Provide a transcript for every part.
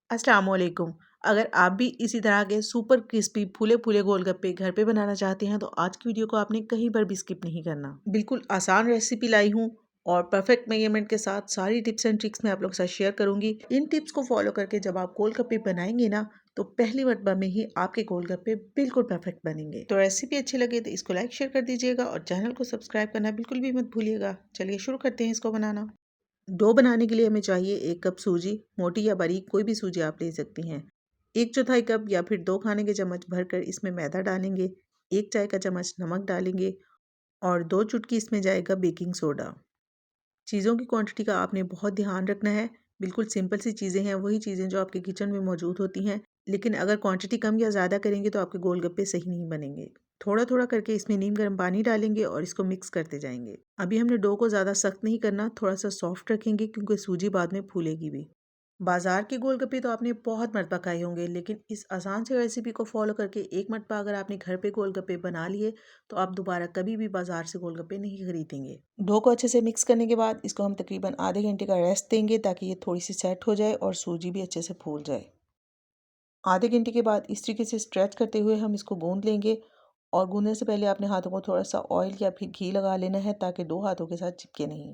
अस्सलामुअलैकुम। अगर आप भी इसी तरह के सुपर क्रिस्पी फूले-फूले गोलगप्पे घर पे बनाना चाहते हैं तो आज की वीडियो को आपने कहीं पर भी स्किप नहीं करना। बिल्कुल आसान रेसिपी लाई हूँ और परफेक्ट मेजरमेंट के साथ सारी टिप्स एंड ट्रिक्स मैं आप लोग के साथ शेयर करूँगी। इन टिप्स को फॉलो करके जब आप गोलगप्पे बनाएंगे ना तो पहली मर्तबा में ही आपके गोलगप्पे बिल्कुल परफेक्ट बनेंगे। तो रेसिपी अच्छी लगे तो इसको लाइक शेयर कर दीजिएगा और चैनल को सब्सक्राइब करना बिल्कुल भी मत भूलिएगा। चलिए शुरू करते हैं इसको बनाना। डो बनाने के लिए हमें चाहिए 1 कप सूजी, मोटी या बारीक कोई भी सूजी आप ले सकती हैं। 1/4 कप या फिर 2 खाने के चम्मच भरकर इसमें मैदा डालेंगे। 1 चाय का चम्मच नमक डालेंगे और 2 चुटकी इसमें जाएगा बेकिंग सोडा। चीज़ों की क्वांटिटी का आपने बहुत ध्यान रखना है। बिल्कुल सिंपल सी चीज़ें हैं, वही चीज़ें जो आपके किचन में मौजूद होती हैं। लेकिन अगर क्वांटिटी कम या ज़्यादा करेंगे तो आपके गोलगप्पे सही नहीं बनेंगे। थोड़ा-थोड़ा करके इसमें नीम गर्म पानी डालेंगे और इसको मिक्स करते जाएंगे। अभी हमने डो को ज़्यादा सख्त नहीं करना, थोड़ा सा सॉफ्ट रखेंगे क्योंकि सूजी बाद में फूलेगी भी। बाजार के गोलगप्पे तो आपने बहुत मरतबा खाए होंगे, लेकिन इस आसान से रेसिपी को फॉलो करके एक मरतबा अगर आपने घर पे गोलगप्पे बना लिए तो आप दोबारा कभी भी बाजार से गोलगप्पे नहीं खरीदेंगे। डो को अच्छे से मिक्स करने के बाद इसको हम तकरीबन आधे घंटे का रेस्ट देंगे ताकि ये थोड़ी सी सेट हो जाए और सूजी भी अच्छे से फूल जाए। आधे घंटे के बाद इस तरीके से स्ट्रेच करते हुए हम इसको गूंद लेंगे और गूंदने से पहले अपने हाथों को थोड़ा सा ऑयल या फिर घी लगा लेना है ताकि दो हाथों के साथ चिपके नहीं।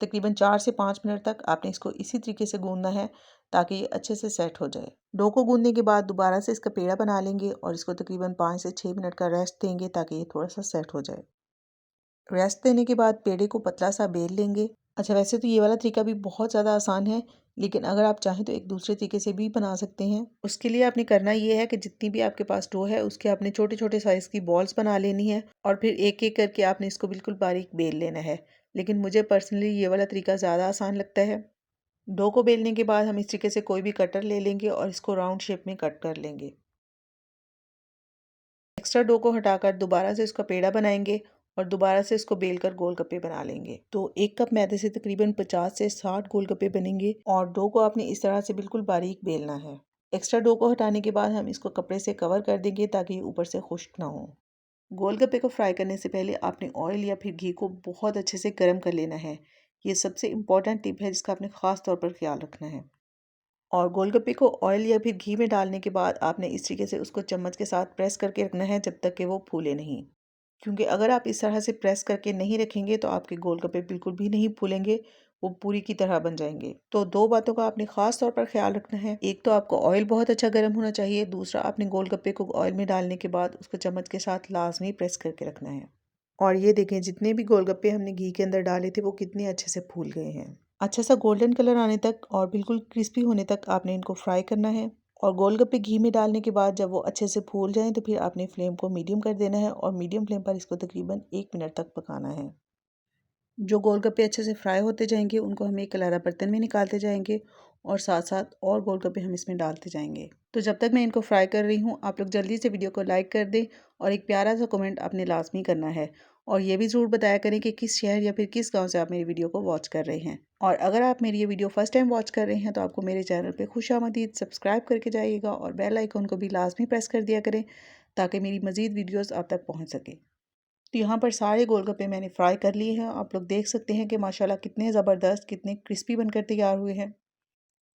तकरीबन 4 से 5 मिनट तक आपने इसको इसी तरीके से गूंदना है ताकि ये अच्छे से सेट हो जाए। डो को गूंदने के बाद दोबारा से इसका पेड़ा बना लेंगे और इसको तकरीबन 5 से 6 मिनट का रेस्ट देंगे ताकि ये थोड़ा सा सेट हो जाए। रेस्ट देने के बाद पेड़े को पतला सा बेल लेंगे। अच्छा, वैसे तो ये वाला तरीका भी बहुत ज़्यादा आसान है, लेकिन अगर आप चाहें तो एक दूसरे तरीके से भी बना सकते हैं। उसके लिए आपने करना ये है कि जितनी भी आपके पास डो है उसके आपने छोटे छोटे साइज़ की बॉल्स बना लेनी है और फिर एक एक करके आपने इसको बिल्कुल बारीक बेल लेना है। लेकिन मुझे पर्सनली ये वाला तरीका ज़्यादा आसान लगता है। डो को बेलने के बाद हम इस तरीके से कोई भी कटर ले लेंगे और इसको राउंड शेप में कट कर लेंगे। एक्स्ट्रा डो को हटाकर दोबारा से इसका पेड़ा बनाएंगे और दोबारा से इसको बेलकर गोलगप्पे बना लेंगे। तो 1 कप मैदे से तकरीबन 50 से 60 गोलगप्पे बनेंगे और डो को आपने इस तरह से बिल्कुल बारीक बेलना है। एक्स्ट्रा डो को हटाने के बाद हम इसको कपड़े से कवर कर देंगे ताकि ऊपर से खुश्क ना हो। गोलगप्पे को फ्राई करने से पहले आपने ऑयल या फिर घी को बहुत अच्छे से गर्म कर लेना है। ये सबसे इम्पॉर्टेंट टिप है जिसका आपने ख़ास तौर पर ख्याल रखना है। और गोलगप्पे को ऑयल या फिर घी में डालने के बाद आपने इस तरीके से उसको चम्मच के साथ प्रेस करके रखना है जब तक कि वो फूले नहीं। क्योंकि अगर आप इस तरह से प्रेस करके नहीं रखेंगे तो आपके गोलगप्पे बिल्कुल भी नहीं फूलेंगे, वो पूरी की तरह बन जाएंगे। तो दो बातों का आपने खास तौर पर ख्याल रखना है। एक तो आपको ऑयल बहुत अच्छा गर्म होना चाहिए, दूसरा आपने गोलगप्पे को ऑयल में डालने के बाद उसको चम्मच के साथ लाजमी प्रेस करके रखना है। और ये देखें, जितने भी गोलगप्पे हमने घी के अंदर डाले थे वो कितने अच्छे से फूल गए हैं। अच्छा सा गोल्डन कलर आने तक और बिल्कुल क्रिस्पी होने तक आपने इनको फ्राई करना है। और गोलगप्पे घी में डालने के बाद जब वो अच्छे से फूल जाएं तो फिर आपने फ्लेम को मीडियम कर देना है और मीडियम फ्लेम पर इसको तकरीबन 1 मिनट तक पकाना है। जो गोलगप्पे अच्छे से फ्राई होते जाएंगे उनको हम एक अलग बर्तन में निकालते जाएंगे और साथ साथ और गोलगप्पे हम इसमें डालते जाएंगे। तो जब तक मैं इनको फ्राई कर रही हूँ आप लोग जल्दी से वीडियो को लाइक कर दें और एक प्यारा सा कमेंट आपने लाजमी करना है। और ये भी ज़रूर बताया करें कि किस शहर या फिर किस गांव से आप मेरी वीडियो को वॉच कर रहे हैं। और अगर आप मेरी ये वीडियो फर्स्ट टाइम वॉच कर रहे हैं तो आपको मेरे चैनल पे खुशामदीद सब्सक्राइब करके जाइएगा और बेल आइकन को भी लाजमी प्रेस कर दिया करें ताकि मेरी मज़ीद वीडियोज़ आप तक पहुँच सके। तो यहाँ पर सारे गोलगप्पे मैंने फ्राई कर लिए हैं। आप लोग देख सकते हैं कि माशाल्लाह कितने ज़बरदस्त, कितने क्रिस्पी बनकर तैयार हुए हैं।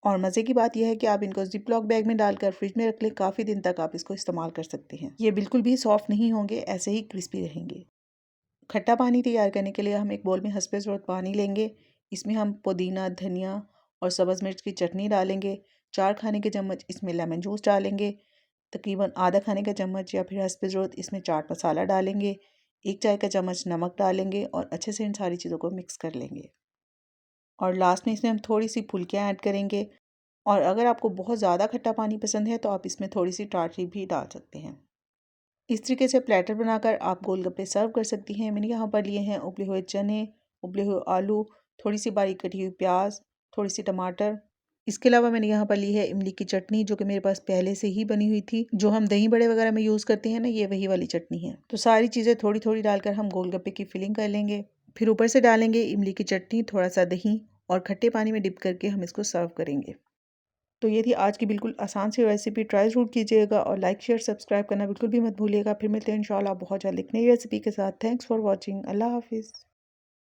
और मज़े की बात यह है कि आप इनको जिप लॉक बैग में डालकर फ्रिज में रख लें, काफ़ी दिन तक आप इसको इस्तेमाल कर सकते हैं। ये बिल्कुल भी सॉफ्ट नहीं होंगे, ऐसे ही क्रिस्पी रहेंगे। खट्टा पानी तैयार करने के लिए हम एक बोल में हंसपे ज़रूरत पानी लेंगे। इसमें हम पुदीना, धनिया और सब्ज़ मिर्च की चटनी डालेंगे। 4 खाने के चम्मच इसमें लेमन जूस डालेंगे। तकरीबन आधा खाने का चम्मच या फिर हंसपे ज़रूरत इसमें चाट मसाला डालेंगे। 1 चाय का चम्मच नमक डालेंगे और अच्छे से इन सारी चीज़ों को मिक्स कर लेंगे। और लास्ट में इसमें हम थोड़ी सी फुल्कियाँ ऐड करेंगे। और अगर आपको बहुत ज़्यादा खट्टा पानी पसंद है तो आप इसमें थोड़ी सी टाटरी भी डाल सकते हैं। इस तरीके से प्लेटर बनाकर आप गोलगप्पे सर्व कर सकती हैं। मैंने यहाँ पर लिए हैं उबले हुए चने, उबले हुए आलू, थोड़ी सी बारीक कटी हुई प्याज, थोड़ी सी टमाटर। इसके अलावा मैंने यहाँ पर ली है इमली की चटनी जो कि मेरे पास पहले से ही बनी हुई थी। जो हम दही बड़े वगैरह में यूज़ करते हैं ना, ये वही वाली चटनी है। तो सारी चीज़ें थोड़ी थोड़ी डालकर हम गोलगप्पे की फिलिंग कर लेंगे। फिर ऊपर से डालेंगे इमली की चटनी, थोड़ा सा दही और खट्टे पानी में डिप करके हम इसको सर्व करेंगे। तो ये थी आज की बिल्कुल आसान सी रेसिपी। ट्राई ज़रूर कीजिएगा और लाइक शेयर सब्सक्राइब करना बिल्कुल भी मत भूलिएगा। फिर मिलते हैं इंशाल्लाह बहुत जल्द एक नई रेसिपी के साथ। Thanks for watching. अल्लाह हाफिज़।